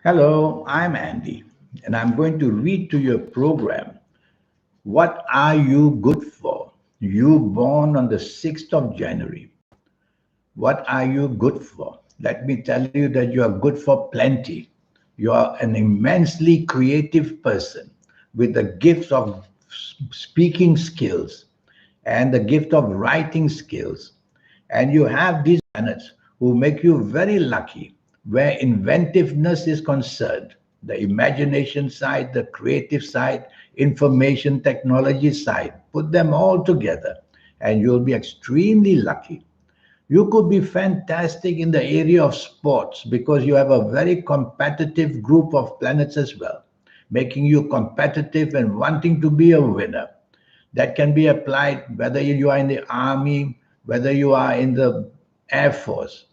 Hello, I'm Andy, and I'm going to read to your program. What are you good for? You born on the 6th of January. What are you good for? Let me tell you that you are good for plenty. You are an immensely creative person with the gifts of speaking skills and the gift of writing skills. And you have these planets who make you very lucky where inventiveness is concerned, the imagination side, the creative side, information technology side. Put them all together, and you'll be extremely lucky. You could be fantastic in the area of sports because you have a very competitive group of planets as well, making you competitive and wanting to be a winner. That can be applied whether you are in the army, whether you are in the air force.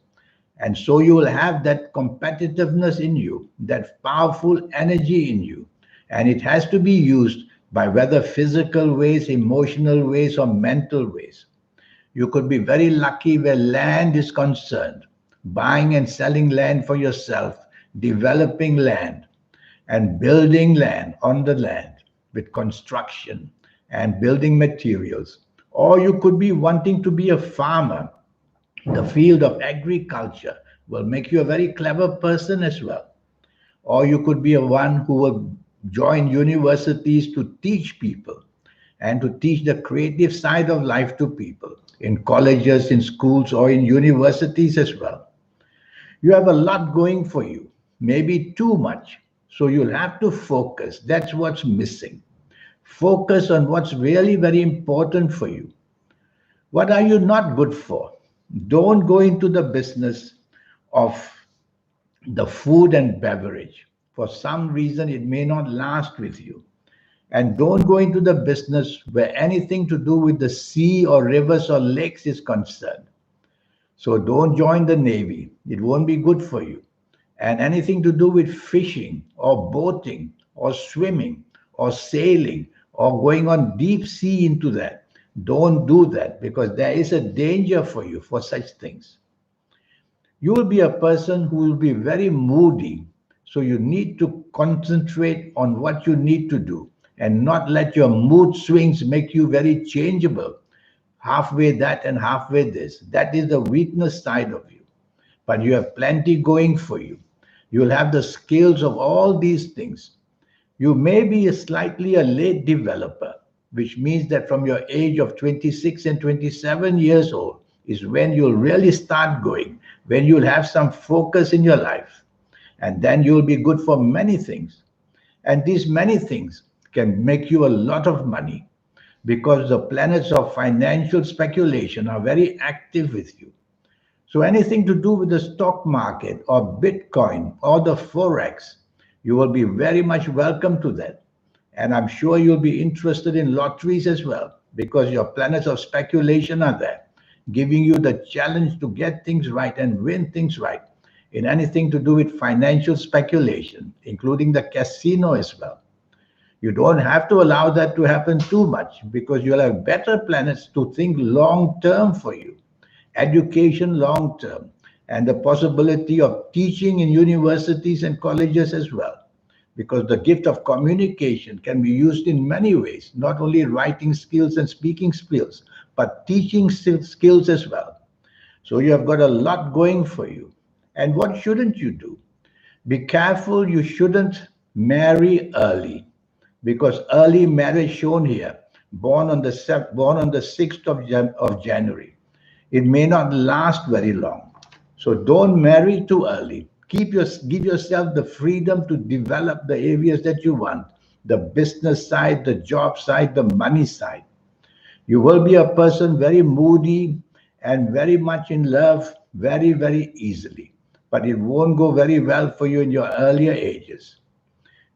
And so you will have that competitiveness in you, that powerful energy in you. And it has to be used by whether physical ways, emotional ways, or mental ways. You could be very lucky where land is concerned, buying and selling land for yourself, developing land, and building land on the land with construction and building materials. Or you could be wanting to be a farmer. The field of agriculture will make you a very clever person as well. Or you could be a one who will join universities to teach people and to teach the creative side of life to people in colleges, in schools, or in universities as well. You have a lot going for you, maybe too much. So you'll have to focus. That's what's missing. Focus on what's really very important for you. What are you not good for? Don't go into the business of the food and beverage. For some reason, it may not last with you. And don't go into the business where anything to do with the sea or rivers or lakes is concerned. So don't join the Navy. It won't be good for you. And anything to do with fishing or boating or swimming or sailing or going on deep sea into that, don't do that because there is a danger for you for such things. You will be a person who will be very moody. So you need to concentrate on what you need to do and not let your mood swings make you very changeable. Halfway that and halfway this. That is the weakness side of you. But you have plenty going for you. You'll have the skills of all these things. You may be slightly a late developer, which means that from your age of 26 and 27 years old is when you'll really start going, when you'll have some focus in your life. And then you'll be good for many things. And these many things can make you a lot of money because the planets of financial speculation are very active with you. So anything to do with the stock market or Bitcoin or the Forex, you will be very much welcome to that. And I'm sure you'll be interested in lotteries as well because your planets of speculation are there, giving you the challenge to get things right and win things right in anything to do with financial speculation, including the casino as well. You don't have to allow that to happen too much because you'll have better planets to think long term for you, education long term, and the possibility of teaching in universities and colleges as well. Because the gift of communication can be used in many ways, not only writing skills and speaking skills, but teaching skills as well. So you have got a lot going for you. And what shouldn't you do? Be careful, you shouldn't marry early because early marriage shown here, born on the 6th of January, it may not last very long. So don't marry too early. Give yourself the freedom to develop the areas that you want, the business side, the job side, the money side. You will be a person very moody and very much in love very, very easily. But it won't go very well for you in your earlier ages.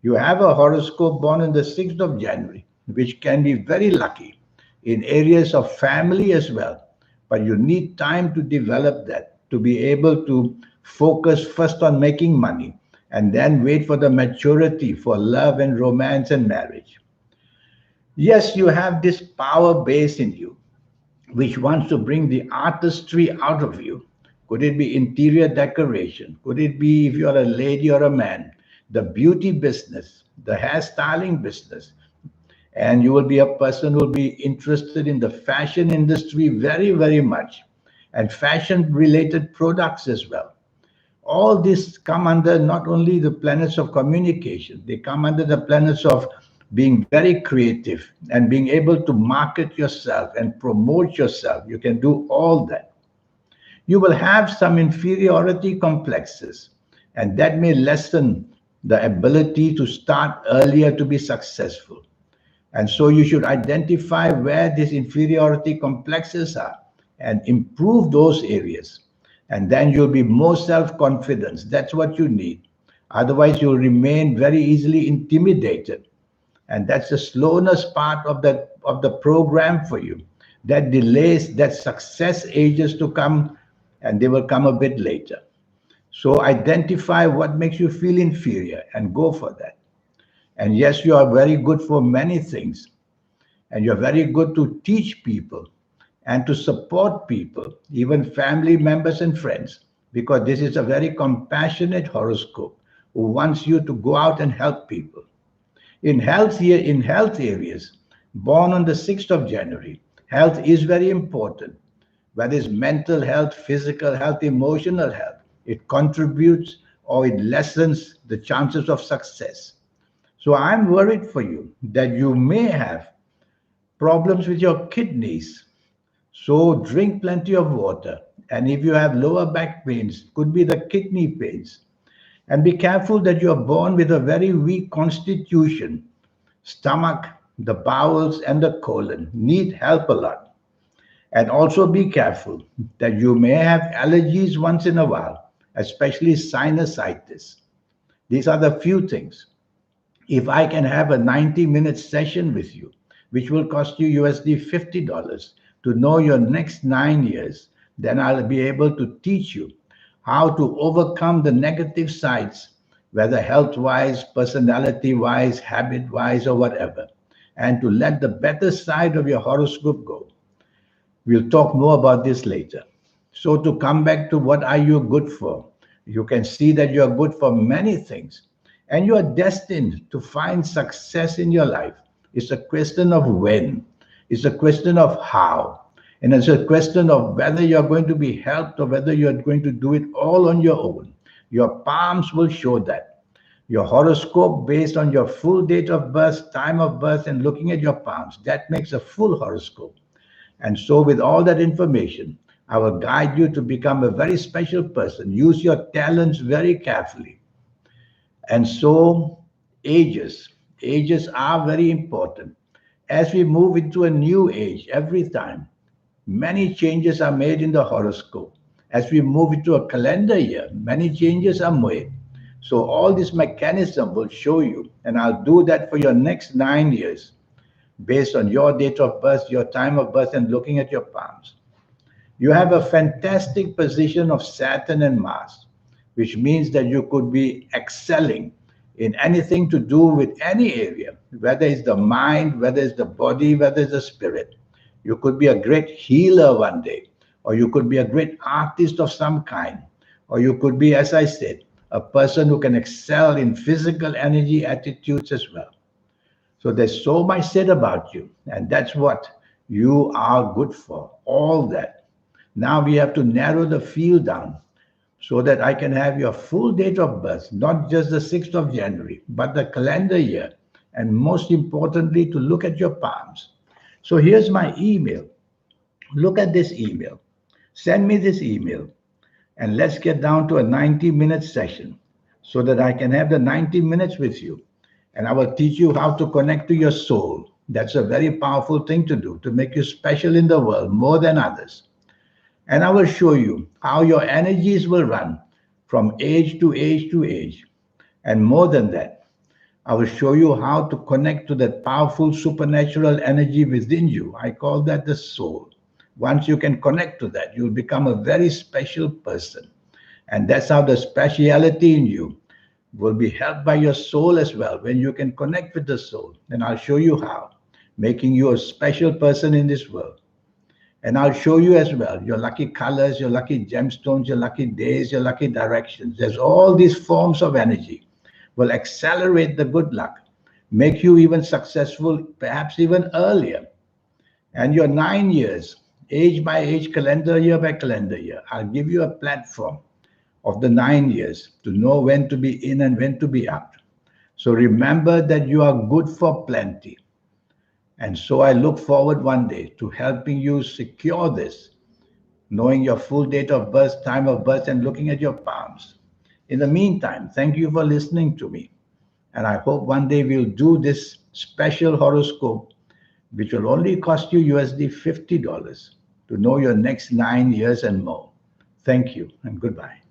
You have a horoscope born on the 6th of January, which can be very lucky in areas of family as well. But you need time to develop that, to be able to focus first on making money and then wait for the maturity for love and romance and marriage. Yes, you have this power base in you, which wants to bring the artistry out of you. Could it be interior decoration? Could it be if you're a lady or a man? the beauty business, the hairstyling business, and you will be a person who will be interested in the fashion industry very, very much, and fashion related products as well. All this come under not only the planets of communication, they come under the planets of being very creative and being able to market yourself and promote yourself. You can do all that. You will have some inferiority complexes, and that may lessen the ability to start earlier to be successful. And so you should identify where these inferiority complexes are and improve those areas. And then you'll be more self-confident. That's what you need. Otherwise, you'll remain very easily intimidated. And that's the slowness part of the program for you. That delays, that success ages to come, and they will come a bit later. So identify what makes you feel inferior and go for that. And yes, you are very good for many things. And you're very good to teach people and to support people, even family members and friends, because this is a very compassionate horoscope who wants you to go out and help people. In health areas, born on the 6th of January, health is very important, whether it's mental health, physical health, emotional health. It contributes or it lessens the chances of success. So I'm worried for you that you may have problems with your kidneys. So drink plenty of water. And if you have lower back pains, could be the kidney pains. And be careful that you are born with a very weak constitution. Stomach, the bowels, and the colon need help a lot. And also be careful that you may have allergies once in a while, especially sinusitis. These are the few things. If I can have a 90-minute session with you, which will cost you USD $50 to know your next 9 years, then I'll be able to teach you how to overcome the negative sides, whether health-wise, personality-wise, habit-wise, or whatever, and to let the better side of your horoscope go. We'll talk more about this later. So to come back to what are you good for, you can see that you're good for many things, and you are destined to find success in your life. It's a question of when, it's a question of how, and it's a question of whether you're going to be helped or whether you're going to do it all on your own. Your palms will show that. Your horoscope based on your full date of birth, time of birth, and looking at your palms, that makes a full horoscope. And so with all that information, I will guide you to become a very special person. Use your talents very carefully. And so ages are very important. As we move into a new age every time, many changes are made in the horoscope. As we move into a calendar year, many changes are made. So all this mechanism will show you, and I'll do that for your next 9 years, based on your date of birth, your time of birth, and looking at your palms. You have a fantastic position of Saturn and Mars, which means that you could be excelling in anything to do with any area, whether it's the mind, whether it's the body, whether it's the spirit. You could be a great healer one day, or you could be a great artist of some kind, or you could be, as I said, a person who can excel in physical energy attitudes as well. So there's so much said about you, and that's what you are good for, all that. Now we have to narrow the field down so that I can have your full date of birth, not just the 6th of January, but the calendar year, and most importantly, to look at your palms. So here's my email. Look at this email. Send me this email, and let's get down to a 90-minute session so that I can have the 90 minutes with you. And I will teach you how to connect to your soul. That's a very powerful thing to do, to make you special in the world more than others. And I will show you how your energies will run from age to age to age. And more than that, I will show you how to connect to that powerful supernatural energy within you. I call that the soul. Once you can connect to that, you'll become a very special person. And that's how the speciality in you will be helped by your soul as well. When you can connect with the soul, then I'll show you how, making you a special person in this world. And I'll show you as well your lucky colors, your lucky gemstones, your lucky days, your lucky directions. There's all these forms of energy. will accelerate the good luck, make you even successful, perhaps even earlier. And your 9 years, age by age, calendar year by calendar year, I'll give you a platform of the 9 years to know when to be in and when to be out. So remember that you are good for plenty. And so I look forward one day to helping you secure this, knowing your full date of birth, time of birth, and looking at your palms. In the meantime, thank you for listening to me. And I hope one day we'll do this special horoscope, which will only cost you USD $50 to know your next 9 years and more. Thank you and goodbye.